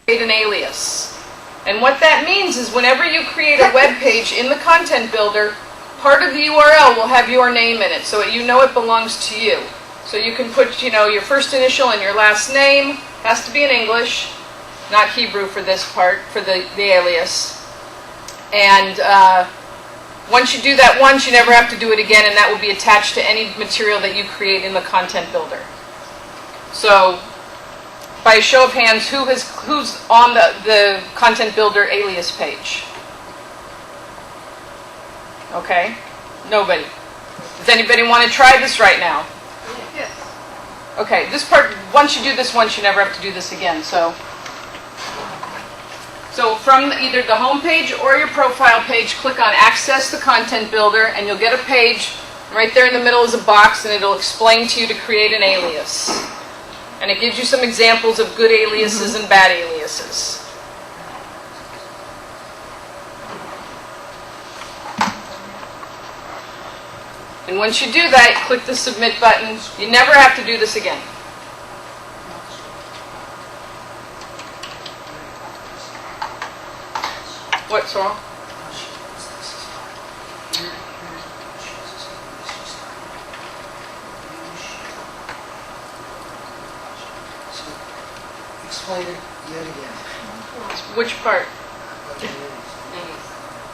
create an alias. And what that means is whenever you create a web page in the content builder, part of the URL will have your name in it, so you know it belongs to you. So you can put, your first initial and your last name. Has to be in English, not Hebrew for this part, for the alias. And once you do that once, you never have to do it again, and that will be attached to any material that you create in the content builder. So, by a show of hands, who's on the content builder alias page? Okay, nobody. Does anybody want to try this right now? Yes. Okay, this part, once you do this once, you never have to do this again. So from either the home page or your profile page, click on Access the Content Builder, and you'll get a page. Right there in the middle is a box, and it'll explain to you to create an alias. And it gives you some examples of good aliases and bad aliases. And once you do that, click the Submit button. You never have to do this again. What's wrong? Explain it yet again. Which part?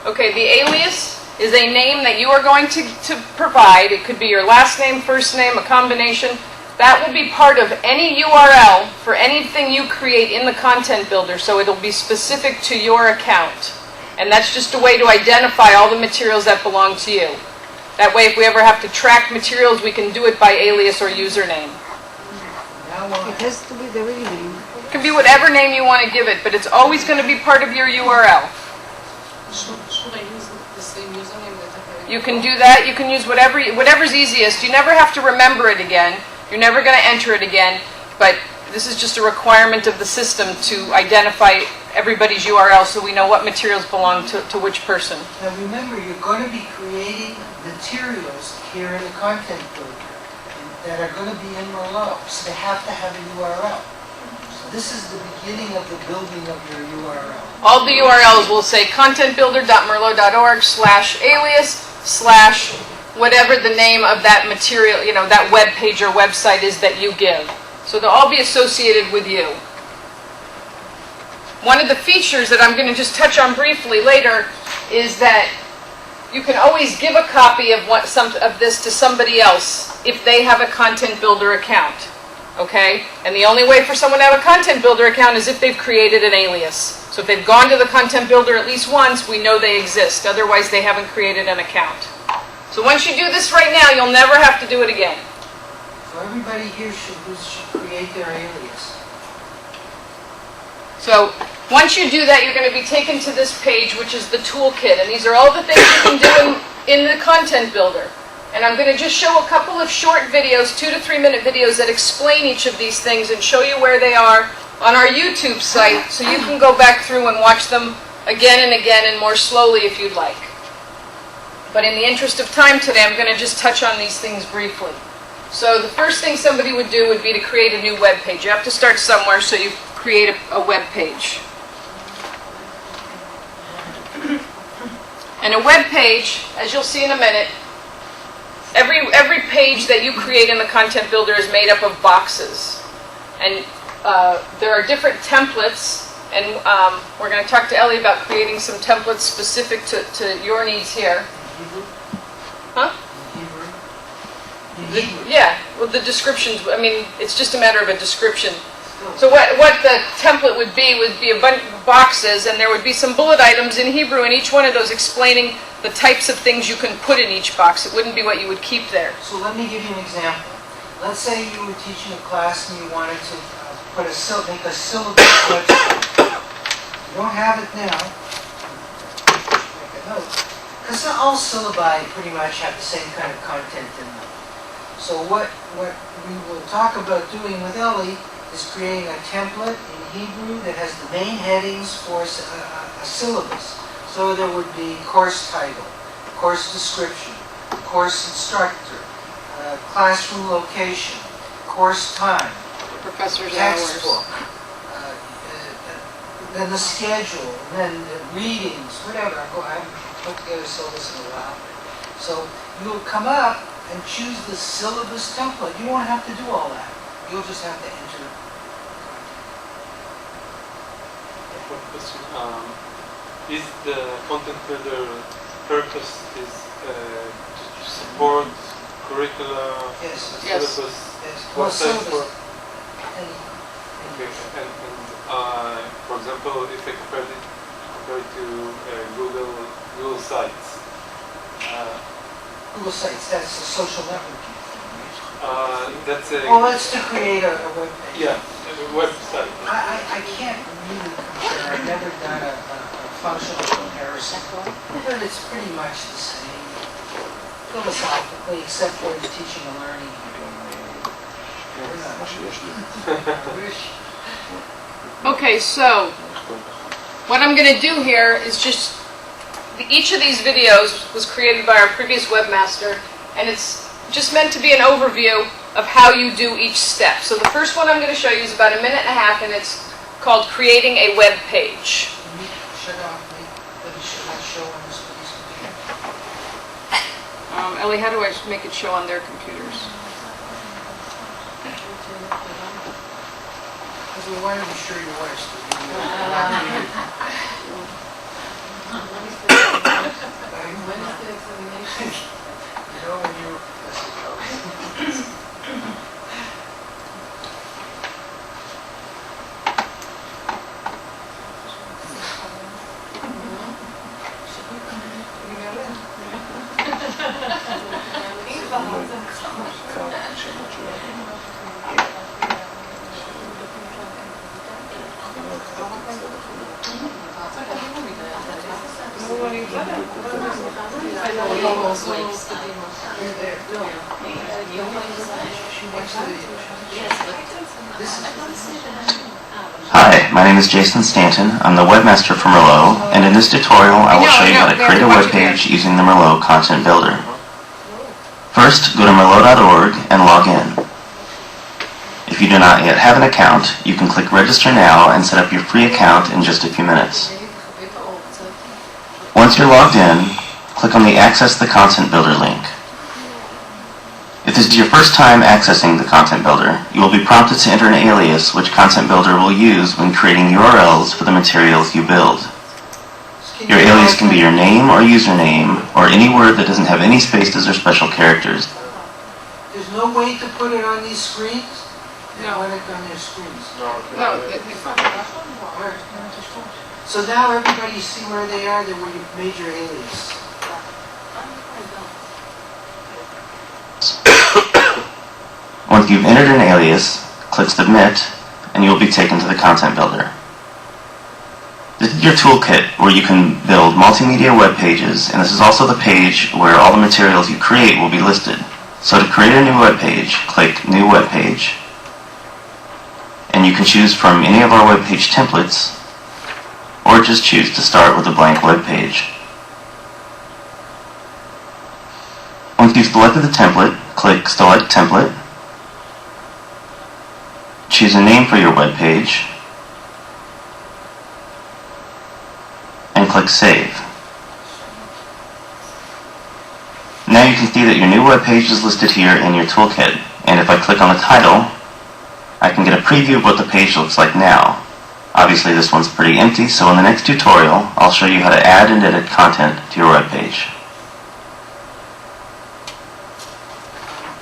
Okay, the alias is a name that you are going to provide. It could be your last name, first name, a combination. That will be part of any URL for anything you create in the content builder, so it'll be specific to your account. And that's just a way to identify all the materials that belong to you. That way, if we ever have to track materials, we can do it by alias or username. It has to be the real name. It can be whatever name you want to give it, but it's always going to be part of your URL. Should I use the same username that I have? You can do that. You can use whatever's easiest. You never have to remember it again. You're never going to enter it again, but this is just a requirement of the system to identify everybody's URL so we know what materials belong to which person. Now remember, you're going to be creating materials here in the content builder that are going to be in MERLOT, so they have to have a URL. So this is the beginning of the building of your URL. All the URLs will say contentbuilder.merlot.org/alias/ whatever the name of that material, that web page or website is that you give. So they'll all be associated with you. One of the features that I'm going to just touch on briefly later is that you can always give a copy of this to somebody else if they have a content builder account. Okay? And the only way for someone to have a content builder account is if they've created an alias. So if they've gone to the content builder at least once, we know they exist. Otherwise, they haven't created an account. So once you do this right now, you'll never have to do it again. So everybody here should create their alias. So once you do that, you're going to be taken to this page, which is the toolkit. And these are all the things you can do in the content builder. And I'm going to just show a couple of short videos, 2 to 3 minute videos that explain each of these things and show you where they are on our YouTube site, so you can go back through and watch them again and again and more slowly if you'd like. But in the interest of time today, I'm going to just touch on these things briefly. So the first thing somebody would do would be to create a new web page. You have to start somewhere, so you create a web page. And a web page, as you'll see in a minute, every page that you create in the content builder is made up of boxes. And there are different templates, and we're going to talk to Ellie about creating some templates specific to your needs here. Huh? Yeah, well, the descriptions, it's just a matter of a description. So what the template would be a bunch of boxes, and there would be some bullet items in Hebrew in each one of those explaining the types of things you can put in each box. It wouldn't be what you would keep there. So let me give you an example. Let's say you were teaching a class and you wanted to make a syllabus website. You don't have it now. Make a note. Because all syllabi pretty much have the same kind of content in them. So what we will talk about doing with Ellie is creating a template in Hebrew that has the main headings for a syllabus. So there would be course title, course description, course instructor, classroom location, course time, Professor's textbook, hours, then the schedule, and then the readings, whatever. I haven't put together syllabus in a while. So you'll come up and choose the syllabus template. You won't have to do all that. You'll just have to enter. One question. Is the content builder purpose is to support curriculum, Yes. syllabus, Yes. Well, website syllabus. for? And Okay. And for example, if I compare it to Google Sites. Google Sites, that's a social networking. That's a Well, that's to create a web page. yeah, a website. I can't really compare. I've never done a functional comparison, but it's pretty much the same philosophically, except for the teaching and learning. Okay, so what I'm going to do here is just, each of these videos was created by our previous webmaster, and it's just meant to be an overview of how you do each step. So the first one I'm going to show you is about 1.5 minutes, and it's called creating a web page. Shut off, let me show on this piece of Ellie, how do I make it show on their computers? because we want to be sure your wife's When is the examination? you know when you Hi, my name is Jason Stanton. I'm the webmaster for MERLOT, and in this tutorial I will show you how to create a web page using the MERLOT Content Builder. First, go to merlot.org and log in. If you do not yet have an account, you can click Register Now and set up your free account in just a few minutes. Once you're logged in, click on the Access the Content Builder link. If this is your first time accessing the Content Builder, you will be prompted to enter an alias which Content Builder will use when creating URLs for the materials you build. Your alias can be your name or username, or any word that doesn't have any spaces or special characters. There's no way to put it on these screens? They No. want it on their screens. No, Alright. So now everybody see where they are, where you've made your alias. Once you've entered an alias, click Submit, and you will be taken to the Content Builder. This is your toolkit where you can build multimedia web pages, and this is also the page where all the materials you create will be listed. So to create a new web page, click New Web Page, and you can choose from any of our web page templates, or just choose to start with a blank web page. Once you've selected the template, click Select Template, choose a name for your web page, and click Save. Now you can see that your new web page is listed here in your toolkit, and if I click on the title, I can get a preview of what the page looks like now. Obviously this one's pretty empty, so in the next tutorial, I'll show you how to add and edit content to your web page.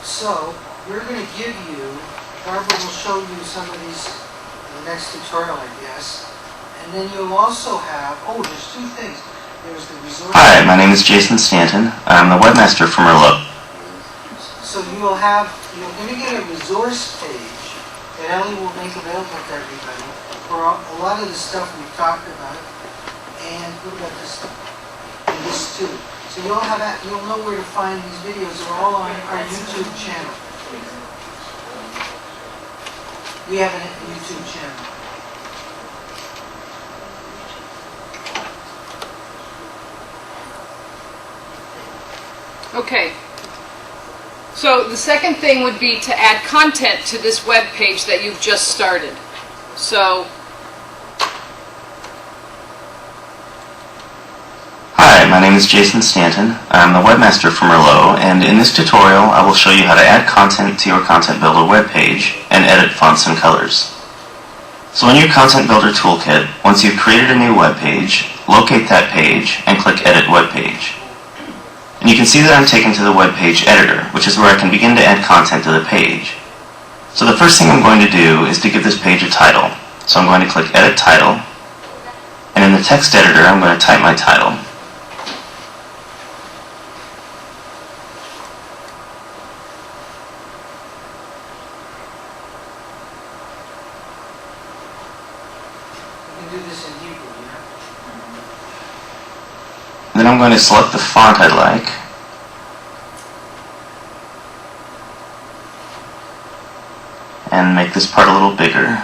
So, we're going to give you, Barbara will show you some of these in the next tutorial, I guess. And then you'll also have, there's two things. There's the resource. Hi, my name is Jason Stanton. I'm the webmaster for MERLOT. So you're going to get a resource page that Ellie will make available to everybody for a lot of the stuff we've talked about. And what about this stuff? And this too. So you'll know where to find these videos. They're all on our YouTube channel. We have a YouTube channel. Okay. So the second thing would be to add content to this web page that you've just started. So name is Jason Stanton. I'm the webmaster for MERLOT, and in this tutorial I will show you how to add content to your Content Builder webpage and edit fonts and colors. So in your Content Builder toolkit, once you've created a new webpage, locate that page and click Edit Webpage. And you can see that I'm taken to the webpage editor, which is where I can begin to add content to the page. So the first thing I'm going to do is to give this page a title. So I'm going to click Edit Title, and in the text editor I'm going to type my title. Then I'm going to select the font I'd like. And make this part a little bigger.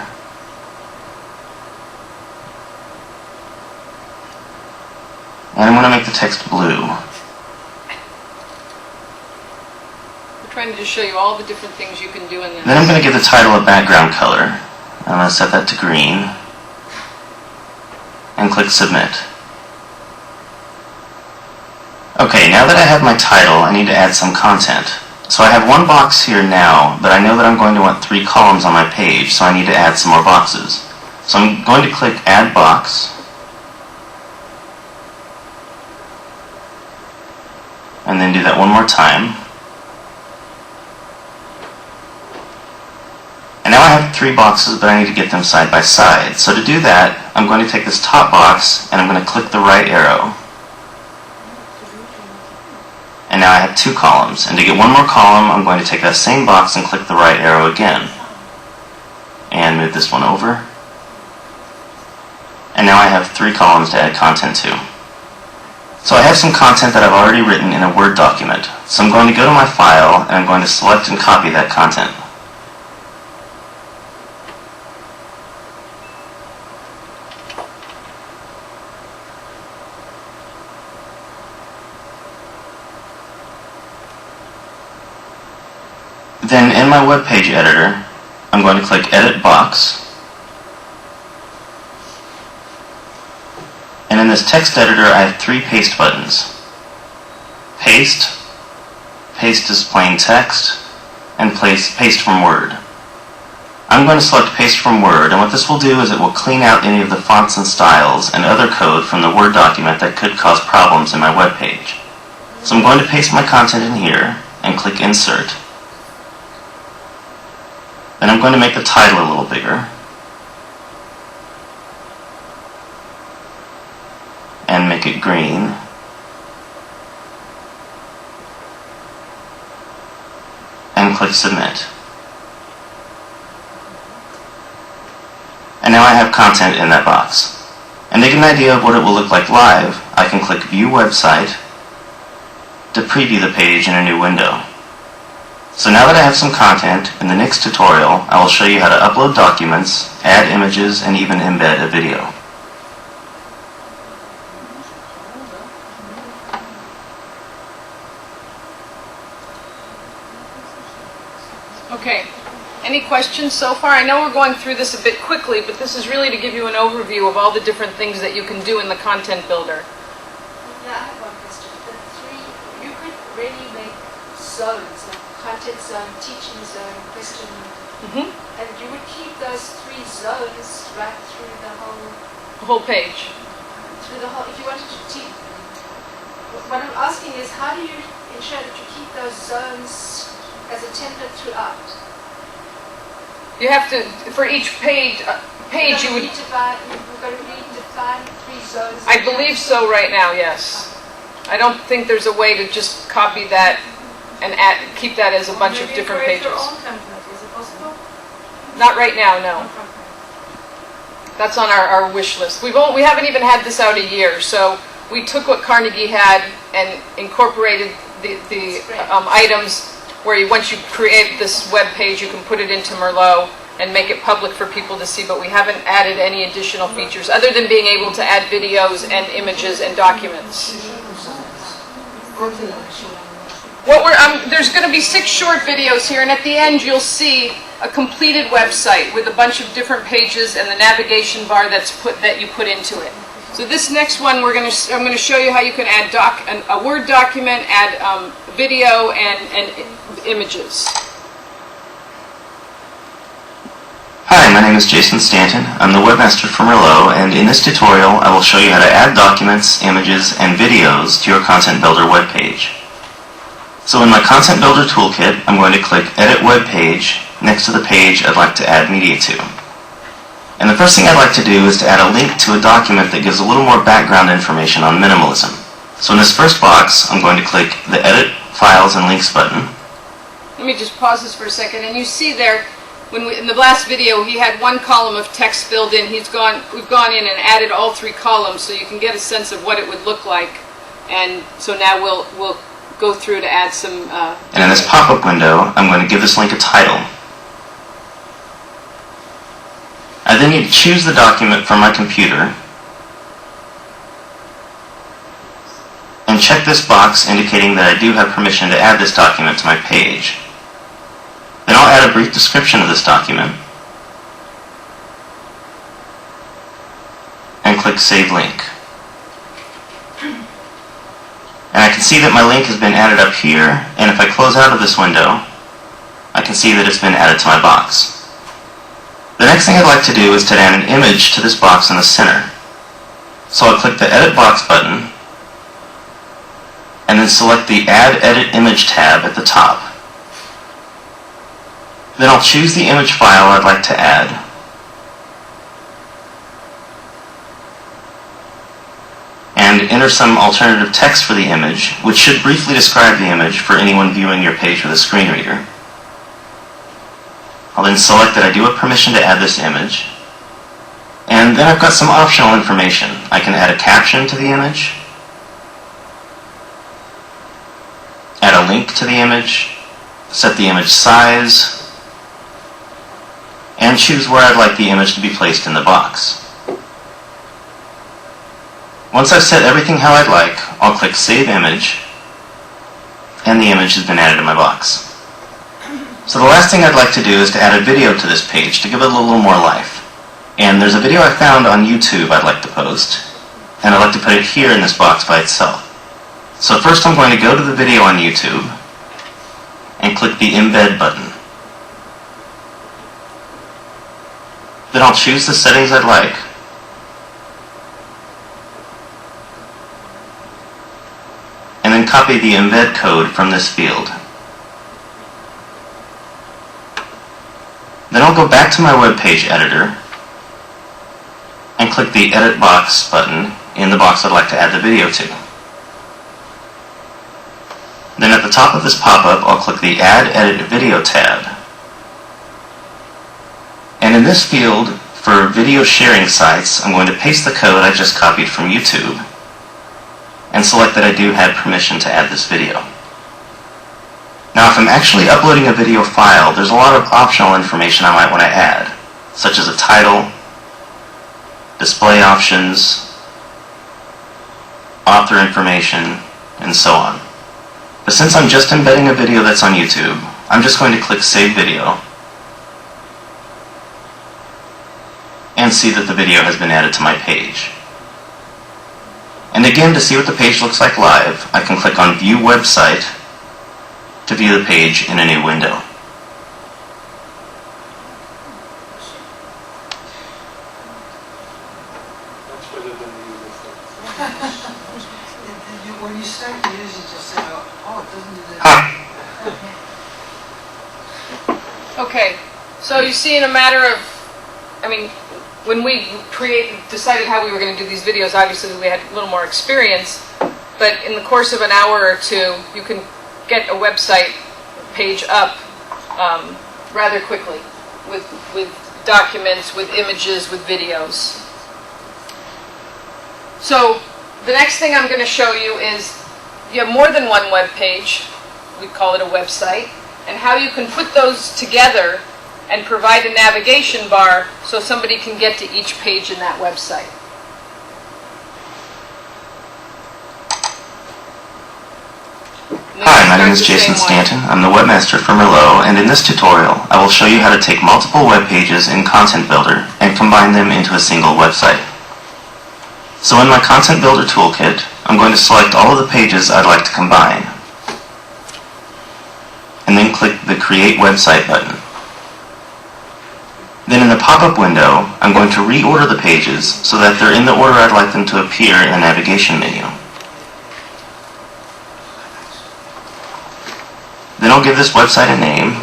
And I'm going to make the text blue. We're trying to just show you all the different things you can do in this. Then I'm going to give the title a background color. I'm going to set that to green. And click Submit. Okay, now that I have my title, I need to add some content. So I have one box here now, but I know that I'm going to want 3 columns on my page, so I need to add some more boxes. So I'm going to click Add Box. And then do that one more time. And now I have 3 boxes, but I need to get them side by side. So to do that, I'm going to take this top box, and I'm going to click the right arrow. And now I have 2 columns. And to get one more column, I'm going to take that same box and click the right arrow again. And move this one over. And now I have 3 columns to add content to. So I have some content that I've already written in a Word document. So I'm going to go to my file, and I'm going to select and copy that content. Then in my web page editor, I'm going to click Edit Box. And in this text editor, I have 3 paste buttons. Paste, paste as plain text, and paste from Word. I'm going to select Paste from Word, and what this will do is it will clean out any of the fonts and styles and other code from the Word document that could cause problems in my web page. So I'm going to paste my content in here and click Insert. Then I'm going to make the title a little bigger. And make it green. And click Submit. And now I have content in that box. And to get an idea of what it will look like live, I can click View Website to preview the page in a new window. So now that I have some content, in the next tutorial, I will show you how to upload documents, add images, and even embed a video. Okay, any questions so far? I know we're going through this a bit quickly, but this is really to give you an overview of all the different things that you can do in the Content Builder. Yeah, I have one question. The 3, you could really make zones, like content zone, teaching zone, question, and you would keep those 3 zones right through the whole page. Through the whole, if you wanted to teach. What I'm asking is, how do you ensure that you keep those zones as a template throughout? You have to, for each page you would... You've got to redefine 3 zones. I believe so right now, yes. I don't think there's a way to just copy that and keep that as a bunch of different pages. Your own template, is it possible? Not right now, no. That's on our wish list. We haven't even had this out a year, so we took what Carnegie had and incorporated the items where once you create this web page, you can put it into MERLOT and make it public for people to see, but we haven't added any additional features other than being able to add videos and images and documents. There's going to be 6 short videos here, and at the end you'll see a completed website with a bunch of different pages and the navigation bar that you put into it. So this next one, I'm going to show you how you can add a Word document, add video and images. Hi, my name is Jason Stanton. I'm the webmaster for MERLOT, and in this tutorial I will show you how to add documents, images, and videos to your Content Builder web page. So in my Content Builder toolkit, I'm going to click Edit Web Page next to the page I'd like to add media to. And the first thing I'd like to do is to add a link to a document that gives a little more background information on minimalism. So in this first box, I'm going to click the Edit Files and Links button. Let me just pause this for a second, and you see there, in the last video, he had one column of text filled in. We've gone in and added all 3 columns so you can get a sense of what it would look like. And so now we'll go through to add some... and in this pop-up window, I'm going to give this link a title. I then need to choose the document from my computer and check this box indicating that I do have permission to add this document to my page. Then I'll add a brief description of this document and click Save Link. And I can see that my link has been added up here, and if I close out of this window, I can see that it's been added to my box. The next thing I'd like to do is to add an image to this box in the center. So I'll click the Edit Box button, and then select the Add Edit Image tab at the top. Then I'll choose the image file I'd like to add, and enter some alternative text for the image, which should briefly describe the image for anyone viewing your page with a screen reader. I'll then select that I do have permission to add this image, and then I've got some optional information. I can add a caption to the image, add a link to the image, set the image size, and choose where I'd like the image to be placed in the box. Once I've set everything how I'd like, I'll click Save Image, and the image has been added to my box. So the last thing I'd like to do is to add a video to this page to give it a little more life. And there's a video I found on YouTube I'd like to post, and I'd like to put it here in this box by itself. So first I'm going to go to the video on YouTube and click the Embed button. Then I'll choose the settings I'd like, and then copy the embed code from this field. Then I'll go back to my web page editor and click the Edit Box button in the box I'd like to add the video to. Then at the top of this pop-up, I'll click the Add Edit Video tab. And in this field, for video sharing sites, I'm going to paste the code I just copied from YouTube and select that I do have permission to add this video. Now if I'm actually uploading a video file, there's a lot of optional information I might want to add, such as a title, display options, author information, and so on. But since I'm just embedding a video that's on YouTube, I'm just going to click Save Video and see that the video has been added to my page. And again, to see what the page looks like live, I can click on View Website to view the page in a new window. Much better than the user When you start to use it, you'll say, oh, it doesn't do that. Okay, so you see in a matter of, when we decided how we were going to do these videos, obviously we had a little more experience, but in the course of an hour or two, you can get a website page up rather quickly with documents, with images, with videos. So the next thing I'm going to show you is you have more than one web page, we call it a website, and how you can put those together and provide a navigation bar so somebody can get to each page in that website. Hi, my name is Jason Stanton. I'm the webmaster for MERLOT, and in this tutorial, I will show you how to take multiple web pages in Content Builder and combine them into a single website. So in my Content Builder toolkit, I'm going to select all of the pages I'd like to combine, and then click the Create Website button. Then in the pop-up window, I'm going to reorder the pages so that they're in the order I'd like them to appear in the navigation menu. Then I'll give this website a name,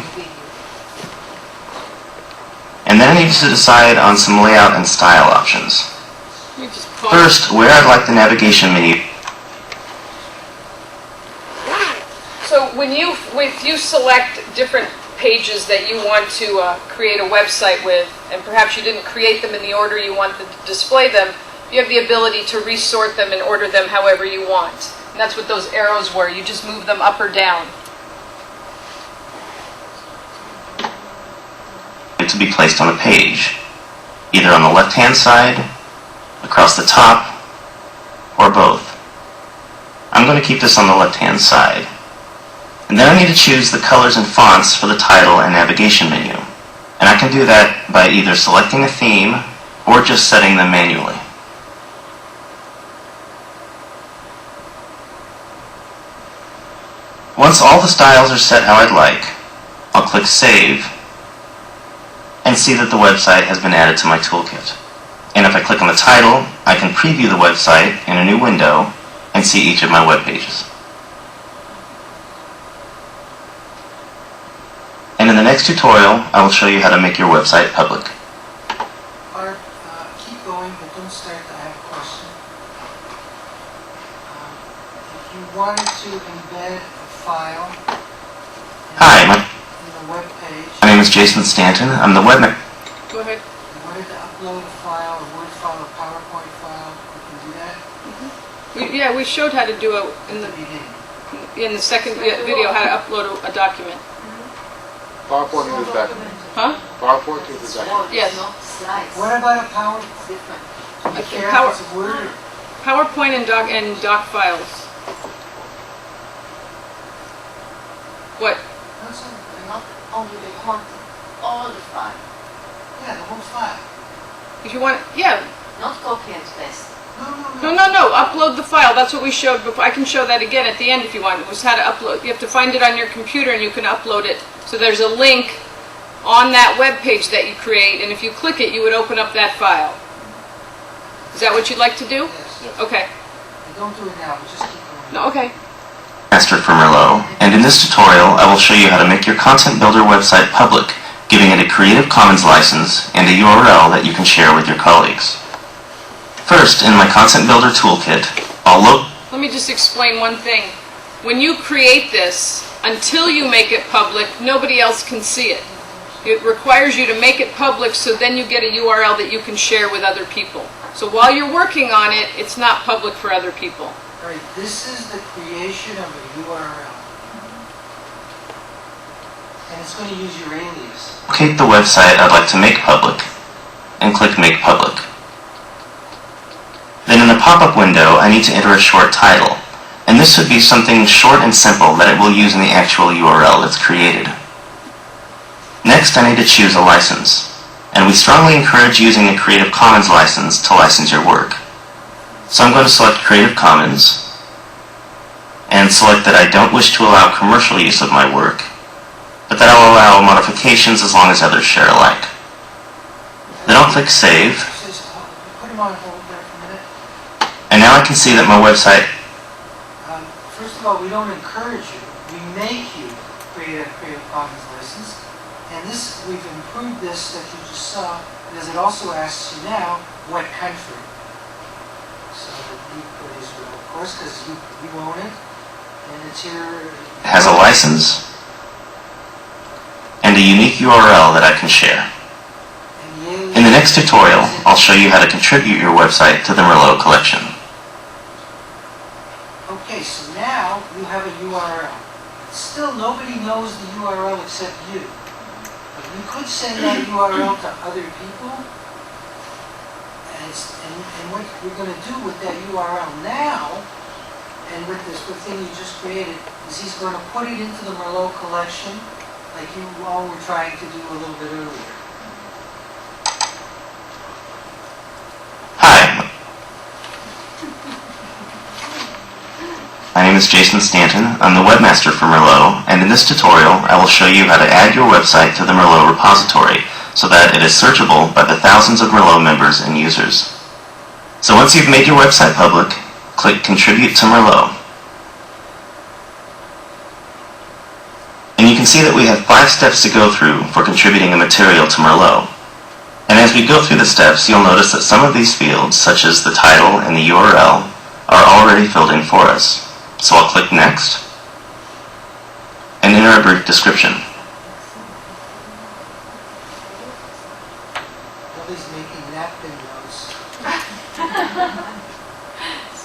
and then I need to decide on some layout and style options. First, where I'd like the navigation menu. So when you select different pages that you want to create a website with, and perhaps you didn't create them in the order you want to display them, you have the ability to resort them and order them however you want. And that's what those arrows were. You just move them up or down. To be placed on a page, either on the left-hand side, across the top, or both. I'm going to keep this on the left-hand side. And then I need to choose the colors and fonts for the title and navigation menu. And I can do that by either selecting a theme or just setting them manually. Once all the styles are set how I'd like, I'll click Save and see that the website has been added to my toolkit. And if I click on the title, I can preview the website in a new window and see each of my web pages. And in the next tutorial, I will show you how to make your website public. Barb, keep going, but don't start. I have a question. If you wanted to embed a file Hi, in the web page, my name is Jason Stanton. I'm the webmaster. Go ahead. you wanted to upload a file, a Word file, a PowerPoint file, you can do that Yeah, we showed how to do it at the beginning. in the second video, how to upload a document. PowerPoint is that. Huh? PowerPoint is that. Yes. What about a PowerPoint? Do you care Power- if it's a Word or PowerPoint and doc files. What? not something? Not only the content, all the file, Yeah, the whole file. If you want, yeah. not copy and paste. No. Upload the file. That's what we showed before. I can show that again at the end if you want. It was how to upload. You have to find it on your computer and you can upload it. So there's a link on that web page that you create, and if you click it, you would open up that file. Is that what you'd like to do? Yes. Okay. And don't do it now, but just keep going. No, okay. Master for MERLOT, and in this tutorial I will show you how to make your Content Builder website public, giving it a Creative Commons license and a URL that you can share with your colleagues. First, in my Content Builder toolkit, I'll look. Let me just explain one thing. When you create this, until you make it public, nobody else can see it. It requires you to make it public so then you get a URL that you can share with other people. So while you're working on it, it's not public for other people. All right, this is the creation of a URL. And it's going to use your alias. Locate the website I'd like to make public, and click Make Public. Then in the pop-up window, I need to enter a short title, and this would be something short and simple that it will use in the actual URL that's created. Next, I need to choose a license, and we strongly encourage using a Creative Commons license to license your work. So I'm going to select Creative Commons, and select that I don't wish to allow commercial use of my work, but that I'll allow modifications as long as others share alike. Then I'll click Save, Just put them on hold there for a minute. and now I can see that my website. First of all, we don't encourage you. We make you create a Creative Commons license. And this, we've improved this that you just saw, because it also asks you now what country. So you put Israel, of course, because you own it, and it's here. Has a license and a unique URL that I can share. And the alias In the next tutorial, is in- I'll show you how to contribute your website to the MERLOT collection. Okay, so now you have a URL. Still, nobody knows the URL except you. But you could send that URL to other people. And what we're going to do with that URL now, and with this thing you just created, is he's going to put it into the MERLOT collection, like you all were trying to do a little bit earlier. Hi, is Jason Stanton. I'm the webmaster for Merlot, and in this tutorial I will show you how to add your website to the Merlot repository so that it is searchable by the thousands of Merlot members and users. So once you've made your website public, click Contribute to Merlot. And you can see that we have 5 steps to go through for contributing a material to Merlot. And as we go through the steps, you'll notice that some of these fields, such as the title and the URL, are already filled in for us. So I'll click Next, and enter a brief description. Nobody's making napkin notes.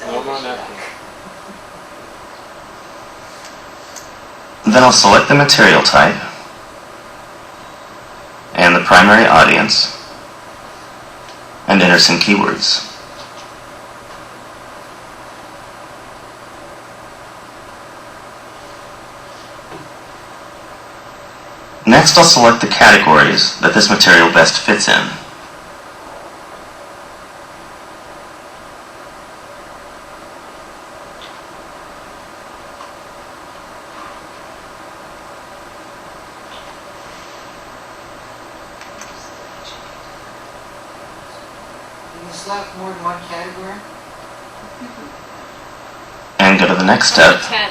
No more napkin. Then I'll select the material type and the primary audience and enter some keywords. Next, I'll select the categories that this material best fits in. Can you select more than one category? And go to the next step. 10.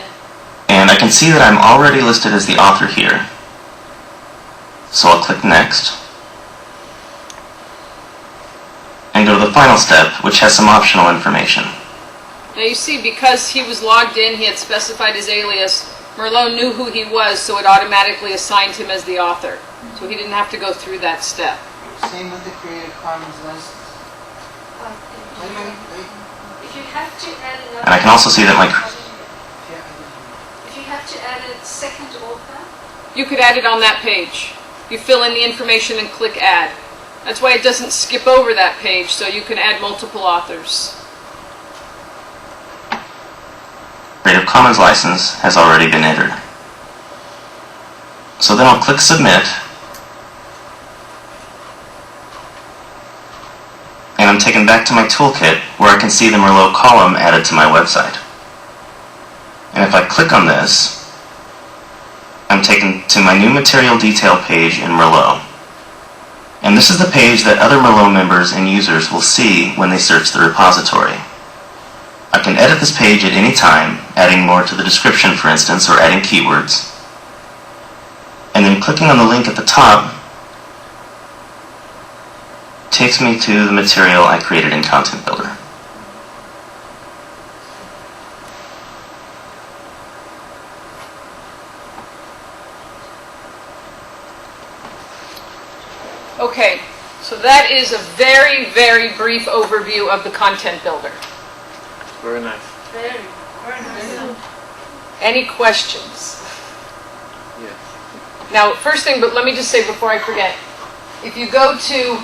And I can see that I'm already listed as the author here. So I'll click Next. And go to the final step, which has some optional information. Now you see, because he was logged in, he had specified his alias, Merlot knew who he was, so it automatically assigned him as the author. So he didn't have to go through that step. Same with the Creative Commons license. Wait a minute, wait. If you have to add another... And I can also see that my... If you have to add a second author... You could add it on that page. You fill in the information and click Add. That's why it doesn't skip over that page, so you can add multiple authors. Creative Commons license has already been entered. So then I'll click Submit. And I'm taken back to my toolkit where I can see the Merlot column added to my website. And if I click on this, I'm taken to my new material detail page in Merlot. And this is the page that other Merlot members and users will see when they search the repository. I can edit this page at any time, adding more to the description, for instance, or adding keywords. And then clicking on the link at the top takes me to the material I created in Content Builder. Okay, so that is a very, very brief overview of the Content Builder. Very nice. Very nice. Any questions? Yes. Now, first thing, but let me just say before I forget, if you go to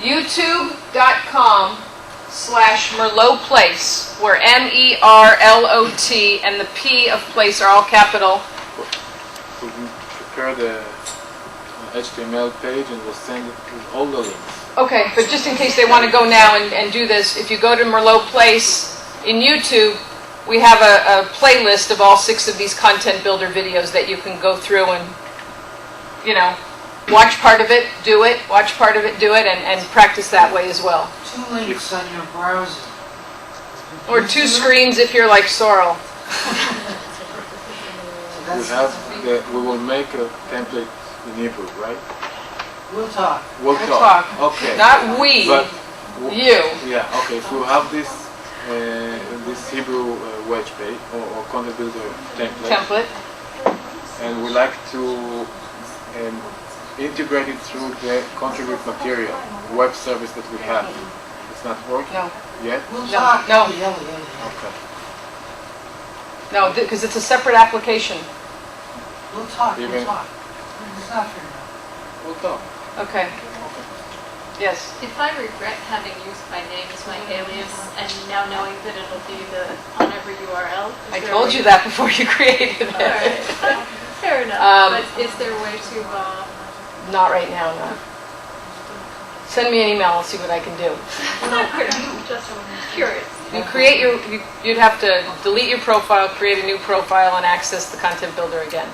youtube.com/MERLOTplace, where MERLOT and the P of place are all capital. We prepare the HTML page and we'll send it with all the links. Okay, but just in case they want to go now and do this, if you go to MERLOT Place in YouTube, we have a playlist of all 6 of these Content Builder videos that you can go through and, you know, watch part of it, do it, watch part of it, do it, and practice that way as well. 2 links on your browser. Or 2 screens if you're like Sorel. We will make a template in Hebrew, right? We'll talk. We'll We'll talk. talk. Okay. Not we, But you. Yeah. Okay. So we have this Hebrew wedge page or Content Builder template, and we like to integrate it through the contribute material web service that we have. It's not working No. yet. We'll No, talk. no. Okay. No, because it's a separate application. We'll talk. Even- We'll talk. It's not fair enough. We'll talk. Okay. Yes. If I regret having used my name as my alias and now knowing that it'll be on every URL. I told you that before you created it. Alright, fair enough. But is there a way to, Not right now, no. Send me an email, I'll see what I can do. Just curious. You create you'd have to delete your profile, create a new profile, and access the content builder again.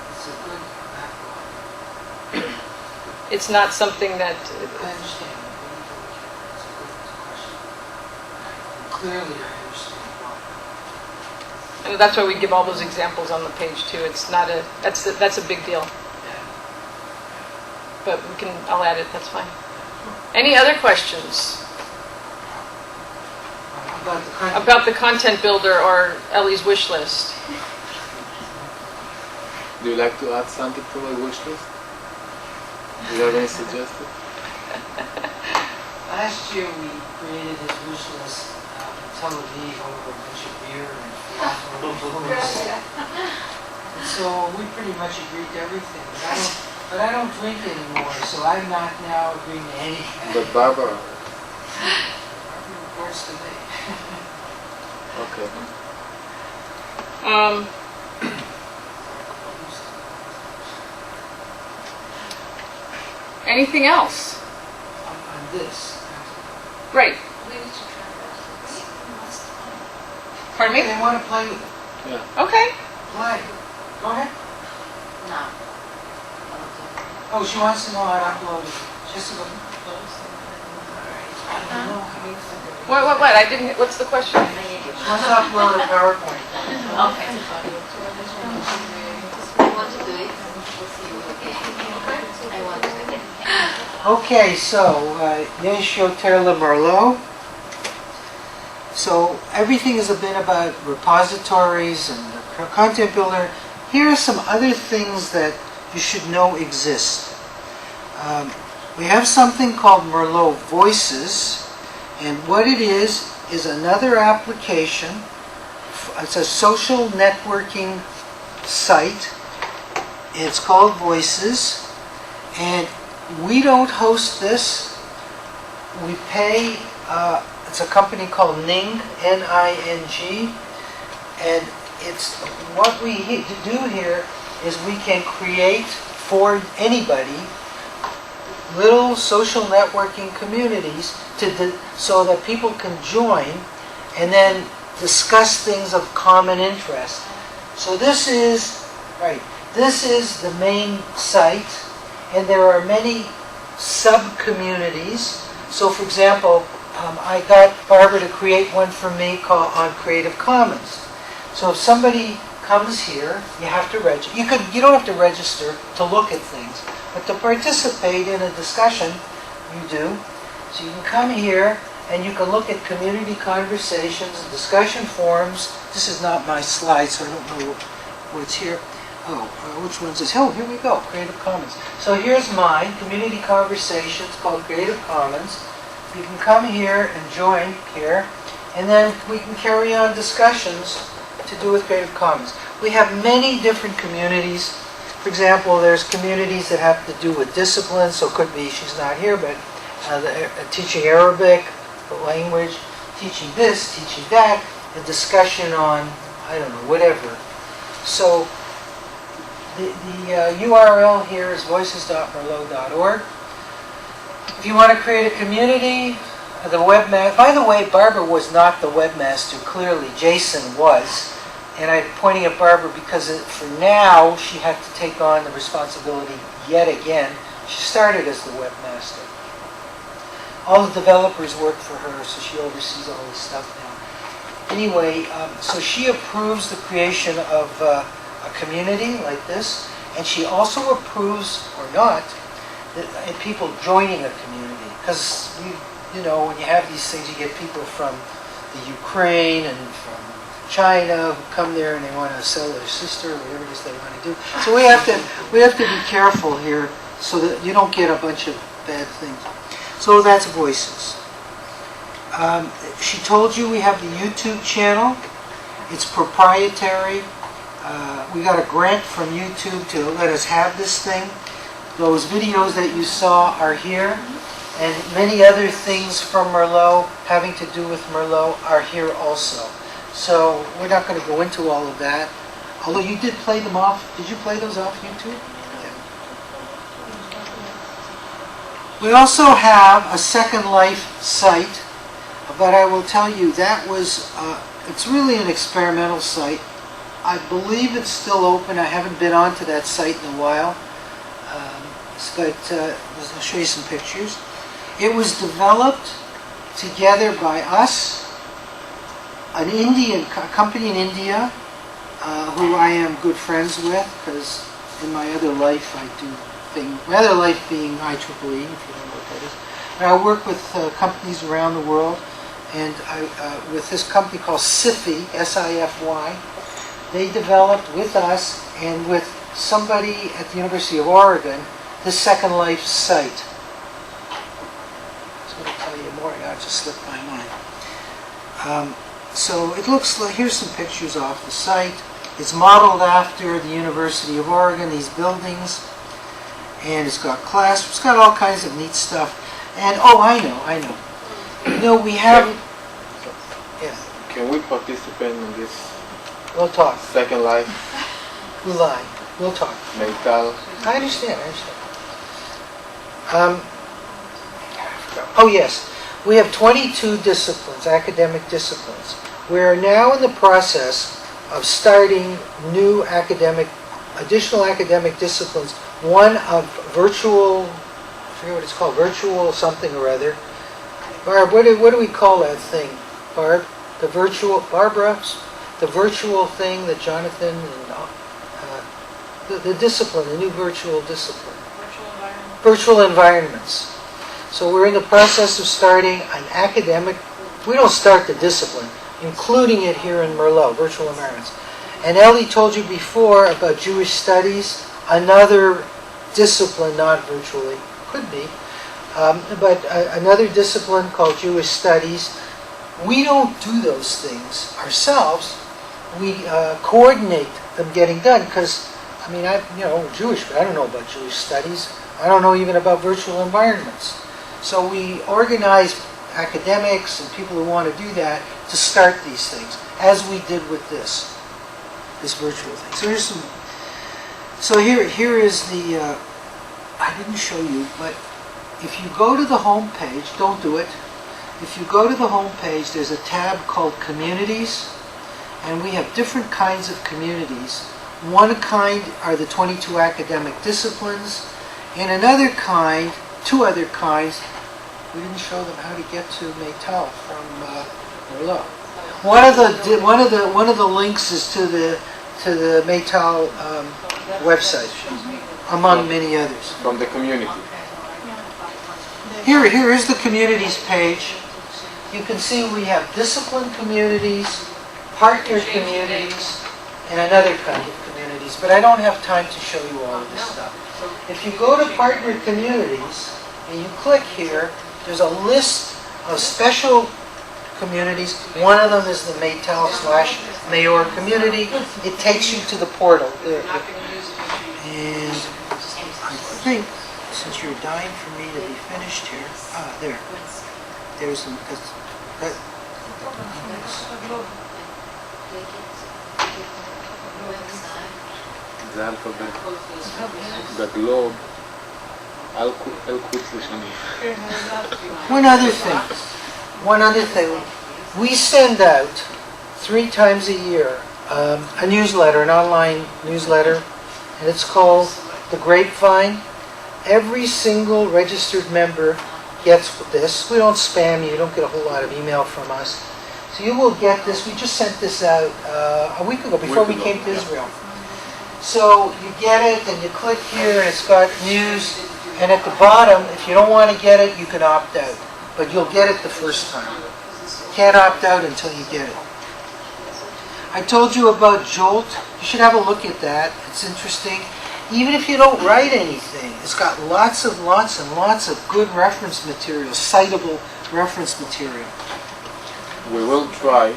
It's a good backlog. It's not something that, I understand. It's a good question. Clearly, I understand why. and that's why we give all those examples on the page too. It's not that's a big deal. But I'll add it, that's fine. Any other questions about the content builder or Ellie's wish list? Do you like to add something to my wish list? Do you have any suggestions? Last year we created his wish list in Tel Aviv over a bunch of beer and falafel. And so we pretty much agreed to everything. But I don't drink anymore, so I'm not now agreeing to anything. But Barbara. Barbara reports to me. Okay. Anything else? On this. Right. Pardon me? They want to play with it. Yeah. Okay. Play. Go ahead. No. Oh, she wants to know how to upload it. Just a little. What? I didn't. What's the question? She wants to upload a PowerPoint. Okay. I want to do it. I want to do it. Okay, so Yesho Terla Merlot. So everything is a bit about repositories and the content builder. Here are some other things that you should know exist. We have something called MERLOT Voices, and what it is another application. It's a social networking site. It's called Voices, and we don't host this. We pay, it's a company called Ning, N-I-N-G, and it's what we do here is we can create for anybody little social networking communities so that people can join and then discuss things of common interest. So this is the main site, and there are many sub-communities. So for example, I got Barbara to create one for me called on Creative Commons. So if somebody comes here, you have to register. You don't have to register to look at things, but to participate in a discussion, you do. So you can come here and you can look at community conversations, discussion forums. This is not my slide, so I don't know what's here. Oh, which one's this? Oh, here we go, Creative Commons. So here's mine, community conversations called Creative Commons. You can come here and join here, and then we can carry on discussions to do with Creative Commons. We have many different communities. For example, there's communities that have to do with disciplines, so it could be, she's not here, but teaching Arabic, the language, teaching this, teaching that, a discussion on, I don't know, whatever. So the URL here is voices.merlot.org. If you want to create a community, the webmaster, by the way, Barbara was not the webmaster, clearly Jason was. And I'm pointing at Barbara because for now, she had to take on the responsibility yet again. She started as the webmaster. All the developers work for her, so she oversees all this stuff now. Anyway, so she approves the creation of a community like this, and she also approves, or not, people joining a community. Because, when you have these things, you get people from the Ukraine and from China who come there and they want to sell their sister or whatever it is they want to do. So we have to be careful here so that you don't get a bunch of bad things. So that's Voices. She told you we have the YouTube channel. It's proprietary. We got a grant from YouTube to let us have this thing. Those videos that you saw are here, and many other things from Merlot having to do with Merlot are here also. So we're not going to go into all of that. Although you did play them off. Did you play those off YouTube? We also have a Second Life site, but I will tell you that was, it's really an experimental site. I believe it's still open. I haven't been onto that site in a while, but I'll show you some pictures. It was developed together by us, an Indian company in India, who I am good friends with, because in my other life I do things, my other life being IEEE, if you don't know what that is. And I work with companies around the world, and with this company called SIFI, S-I-F-Y, they developed with us and with somebody at the University of Oregon the Second Life site. So I'll tell you more, now it just slipped my mind. So it looks like, here's some pictures off the site. It's modeled after the University of Oregon, these buildings, and it's got class, it's got all kinds of neat stuff. And, oh, I know. You know, we have, yeah. Can we participate in this We'll talk. Second Life? We'll talk. Mental? I understand. Oh yes, we have 22 disciplines, academic disciplines. We are now in the process of starting new additional academic disciplines. One of virtual, I forget what it's called, virtual something or other. Barb, what do we call that thing, Barb? Barbara? The virtual thing that Jonathan and the discipline, the new virtual discipline. Virtual environments. So we're in the process of starting an academic, we don't start the discipline, including it here in MERLOT, virtual environments. And Ellie told you before about Jewish studies, another discipline, not virtually, could be, but another discipline called Jewish studies. We don't do those things ourselves. We coordinate them getting done, because, I mean, I'm Jewish, but I don't know about Jewish studies. I don't know even about virtual environments. So we organize academics and people who want to do that to start these things, as we did with this virtual thing. So here's some. So here is the. I didn't show you, but if you go to the home page, don't do it. If you go to the home page, there's a tab called Communities, and we have different kinds of communities. One kind are the 22 academic disciplines, and another kind, two other kinds. We didn't show them how to get to Maytal from MERLOT. One of the links is to the Maytal website, among many others. From the community. Here is the communities page. You can see we have discipline communities, partner communities, and another kind of communities. But I don't have time to show you all of this stuff. If you go to partner communities and you click here, there's a list of special communities. One of them is the Maytal/Mayor community. It takes you to the portal. And I think, since you're dying for me to be finished here, there. There's some. זה אלפאבית. בגלוב. אל-קודס לשני. One other thing. We send out 3 times a year a newsletter, an online newsletter, and it's called The Grapevine. Every single registered member gets this. We don't spam you. You don't get a whole lot of email from us. So you will get this. We just sent this out a week ago, before we came to Israel. So you get it, and you click here, and it's got news. And at the bottom, if you don't want to get it, you can opt out. But you'll get it the first time. You can't opt out until you get it. I told you about Jolt. You should have a look at that. It's interesting. Even if you don't write anything, it's got lots and lots of good reference material, citable reference material. We will try,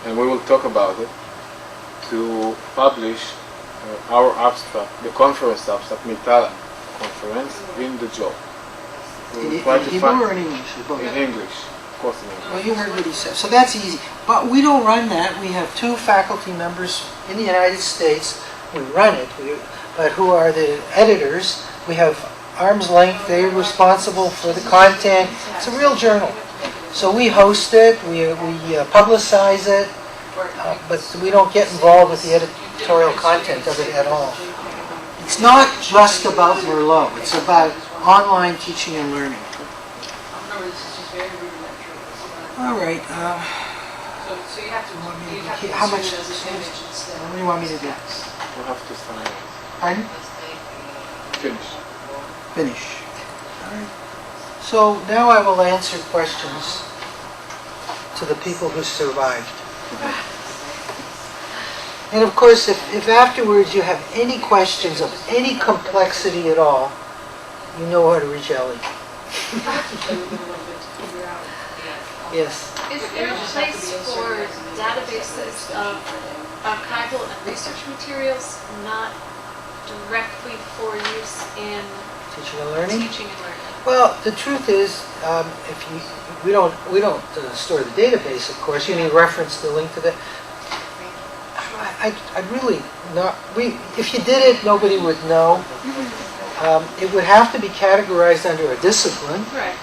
and we will talk about it, to publish our abstract, the conference abstract, Mitala conference, in the job. In Hebrew or in English? In English, of course in English. Well, you heard what he said. So that's easy. But we don't run that. We have 2 faculty members in the United States. We run it, but who are the editors. We have arm's length. They're responsible for the content. It's a real journal. So we host it, we publicize it, but we don't get involved with the editorial content of it at all. It's not just about MERLOT. It's about online teaching and learning. All right. So you have to. How much? What do you want me to do? We'll have to sign. Pardon? Finish. Finish. All right. So now I will answer questions to the people who survived. And of course, if afterwards you have any questions of any complexity at all, you know how to reach Ellie. Yes. Is there a place for databases of archival and research materials not directly for use in Teaching and learning? teaching and learning? Well, the truth is, we don't store the database, of course. You need reference the link to the. I'd really not. If you did it, nobody would know. It would have to be categorized under a discipline. Right.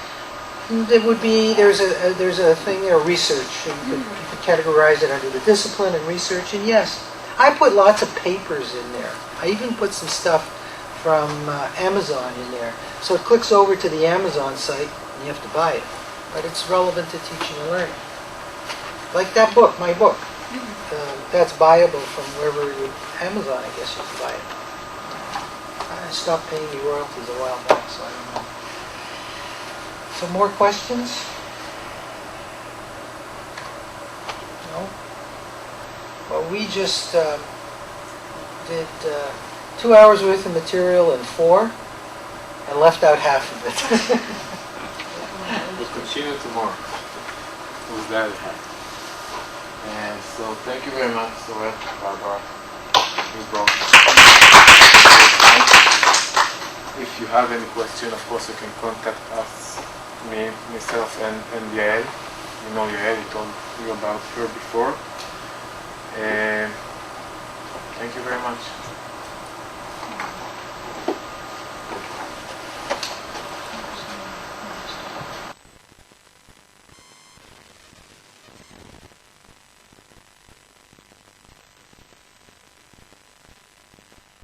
It would be there's a thing there, research. And you could categorize it under the discipline and research. And yes, I put lots of papers in there. I even put some stuff from Amazon in there. So it clicks over to the Amazon site and you have to buy it. But it's relevant to teaching and learning. Like that book, my book. That's buyable from wherever you, Amazon, I guess you can buy it. I stopped paying the royalties a while back, so I don't know. Some more questions? No? Well, we just did 2 hours worth of material in 4 and left out half of it. We'll continue tomorrow with that. And so thank you very much, Sorel, Barbara, Ms. Brown. If you have any question, of course, you can contact us, myself, and Yael. You know Yael, we told you about her before. And thank you very much.